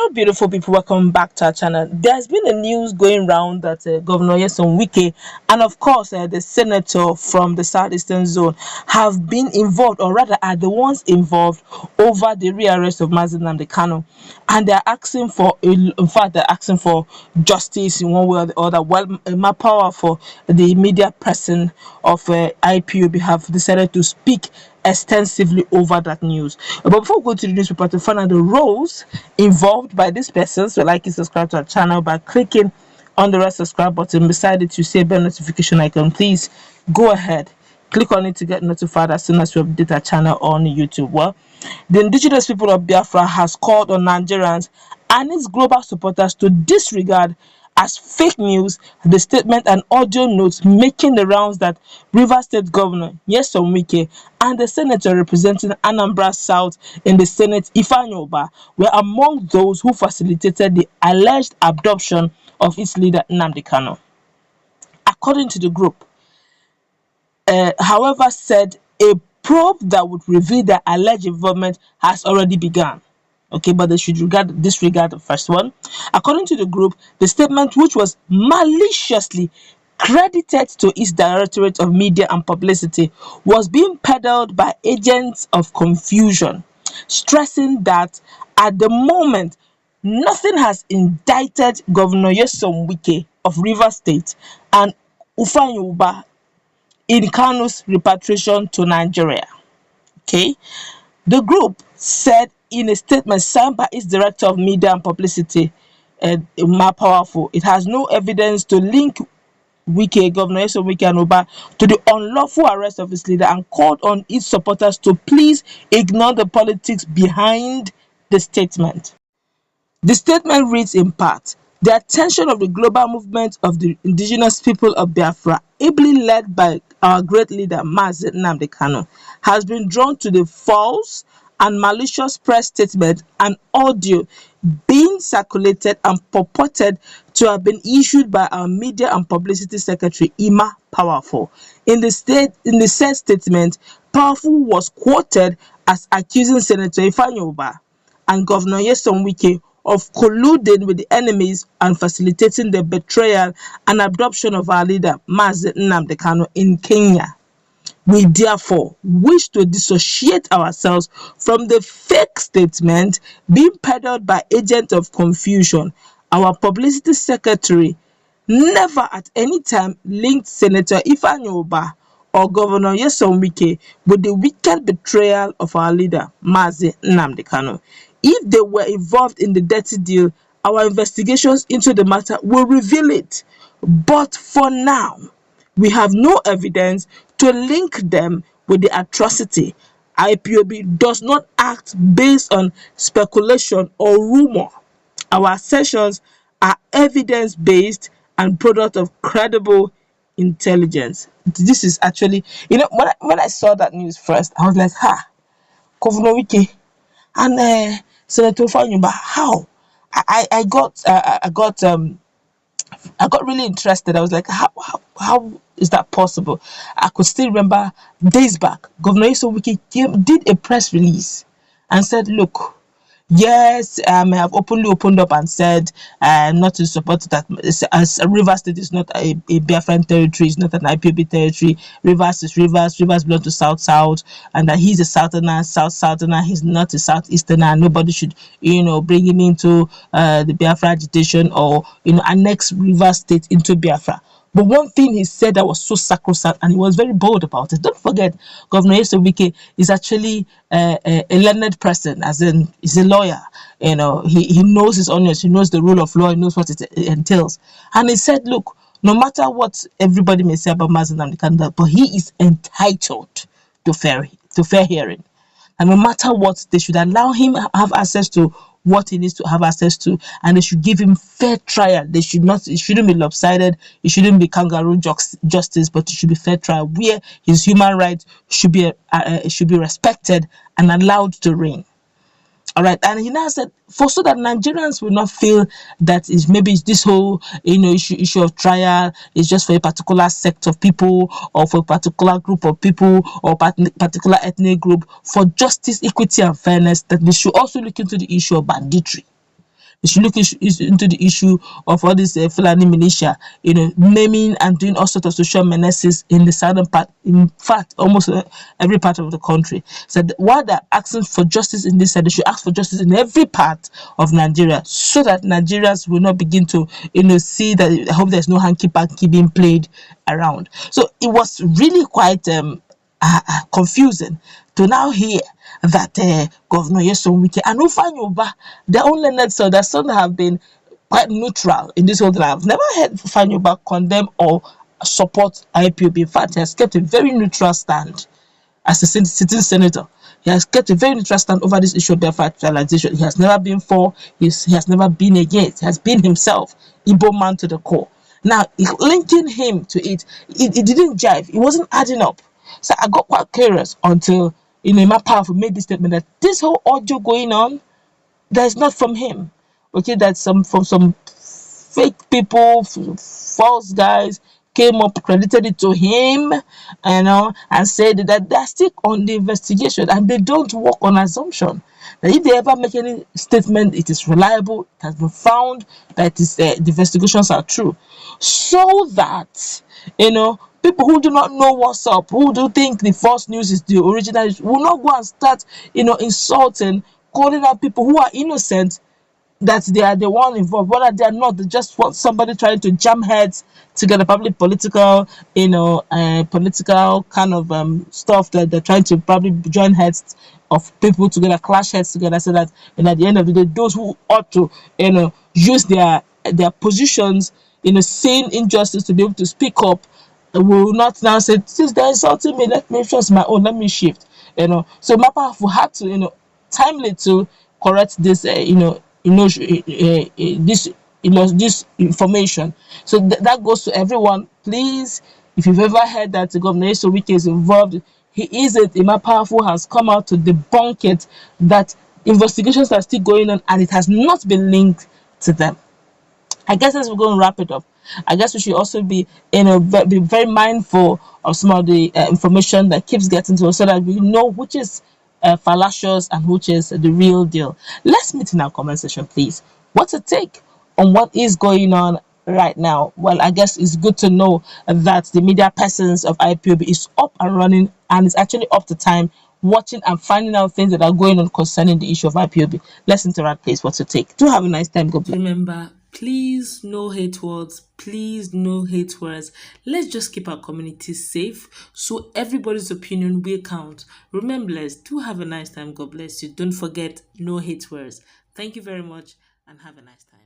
Hello, beautiful people. Welcome back to our channel. There's been a news going around that Governor Nyesom Wike and, of course, the senator from the southeastern zone have been involved, or rather, are the ones involved over the rearrest of Mazi Nnamdi Kanu, and they're asking for, in fact, they're asking for justice in one way or the other. Well, more power for the media person of Ipob have decided to speak extensively over that news. But before we go to the newspaper to find out the roles involved by these persons, so like and subscribe to our channel by clicking on the red subscribe button beside it. You see a bell notification icon. Please go ahead, click on it to get notified as soon as we update our channel on YouTube. Well, the indigenous people of Biafra has called on Nigerians and its global supporters to disregard as fake news the statement and audio notes making the rounds that Rivers State Governor Nyesom Wike and the senator representing Anambra South in the Senate Ifeanyi Uba were among those who facilitated the alleged abduction of its leader Nnamdi Kanu. According to the group, however, said a probe that would reveal the alleged involvement has already begun. Okay, but they should disregard the first one. According to the group, the statement, which was maliciously credited to its Directorate of Media and Publicity, was being peddled by agents of confusion, stressing that at the moment nothing has indicted Governor Nyesom Wike of Rivers State and Ifeanyi Uba in Kanu's repatriation to Nigeria. Okay, the group said in a statement signed by its Director of Media and Publicity, more powerful, it has no evidence to link Governor Nyesom Wike and Uba to the unlawful arrest of his leader, and called on its supporters to please ignore the politics behind the statement. The statement reads in part: the attention of the global movement of the indigenous people of Biafra, ably led by our great leader Mazi Nnamdi Kanu, has been drawn to the false and malicious press statement and audio being circulated and purported to have been issued by our Media and Publicity Secretary Ima Powerful. In the said statement, Powerful was quoted as accusing Senator Ifeanyi Uba and Governor Nyesom Wike of colluding with the enemies and facilitating the betrayal and abduction of our leader Mazi Nnamdi Kanu in Kenya. We therefore wish to dissociate ourselves from the fake statement being peddled by agents of confusion. Our publicity secretary never at any time linked Senator Ifeanyi Uba or Governor Nyesom Wike with the wicked betrayal of our leader Mazi Nnamdi Kanu. If they were involved in the dirty deal, our investigations into the matter will reveal it. But for now, we have no evidence to link them with the atrocity. Ipob does not act based on speculation or rumor. Our assertions are evidence-based and product of credible intelligence. This is actually, when I saw that news first, I was like, Governor Wike and Senator Ifeanyi Uba, how? I got really interested. I was like, how is that possible? I could still remember days back, Governor Nyesom Wike did a press release and said, look, yes, I have opened up and said not to support that, as Rivers State is not a Biafran territory, it's not an Ipob territory. Rivers is Rivers belongs to South, and that he's a Southerner, Southerner, he's not a Southeasterner. Nobody should, bring him into the Biafra agitation or, annex Rivers State into Biafra. But one thing he said that was so sacrosanct, and he was very bold about it. Don't forget, Governor Nyesom Wike is actually a learned person, as in he's a lawyer. He knows his onions, he knows the rule of law, he knows what it entails. And he said, look, no matter what everybody may say about Mazi Nnamdi Kanu, but he is entitled to fair hearing. And no matter what, they should allow him have access to what he needs to have access to, and they should give him fair trial. It shouldn't be lopsided, it shouldn't be kangaroo justice, but it should be fair trial where his human rights should be respected and allowed to reign. All right, and he now said, so that Nigerians will not feel that maybe this whole issue of trial is just for a particular sect of people or for a particular group of people or particular ethnic group. For justice, equity, and fairness, that they should also look into the issue of banditry. They should look into the issue of all this Fulani militia, naming and doing all sorts of social menaces in the southern part. In fact, almost every part of the country. So while they're asking for justice in this side, they should ask for justice in every part of Nigeria, so that Nigerians will not begin to, see that. I hope there's no hanky panky being played around. So it was really quite confusing to now hear that Governor Nyesom Wike and Ifeanyi Uba, their own learned so their son have been quite neutral in this whole thing. I've never heard Ifeanyi Uba condemn or support IPOB. In fact, he has kept a very neutral stand as a sitting senator. He has kept a very neutral stand over this issue of Biafranization. He has never been for, he has never been against. He has been himself, Igbo man to the core. Now, linking him to it didn't jive. It wasn't adding up. So I got quite curious until, Emma Powerful made this statement that this whole audio going on, that is not from him. Okay, that's from some fake people, false guys came up, credited it to him, and said that they're still on the investigation and they don't work on assumption. That if they ever make any statement, it is reliable, it has been found that the investigations are true. So that, people who do not know what's up, who do think the false news is the original, will not go and start, insulting, calling out people who are innocent, that they are the one involved, whether they are not. They just want somebody trying to jam heads together, probably political, political kind of stuff, that they're trying to probably join heads of people together, clash heads together, so that, at the end of the day, those who ought to, use their positions, seeing injustice to be able to speak up, will not now say, since they're insulting me, let me trust my own, let me shift. So Mapa had to, timely to correct this, this, this information. So that goes to everyone. Please, if you've ever heard that Governor Nyesom Wike is involved, he is it. Emma Powerful has come out to debunk it, that investigations are still going on and it has not been linked to them. I guess as we're going to wrap it up, I guess we should also be, be very mindful of some of the information that keeps getting to us, so that we know which is fallacious and which is the real deal. Let's meet in our comment section, please. What's your take on what is going on right now? Well, I guess it's good to know that the media persons of IPOB is up and running, and it's actually up to time, watching and finding out things that are going on concerning the issue of IPOB. Let's interact, please. What's your take? Do have a nice time. God bless. Remember, please, no hate words. Please, no hate words. Let's just keep our community safe, so everybody's opinion will count. Remember, let's do have a nice time. God bless you. Don't forget, no hate words. Thank you very much and have a nice time.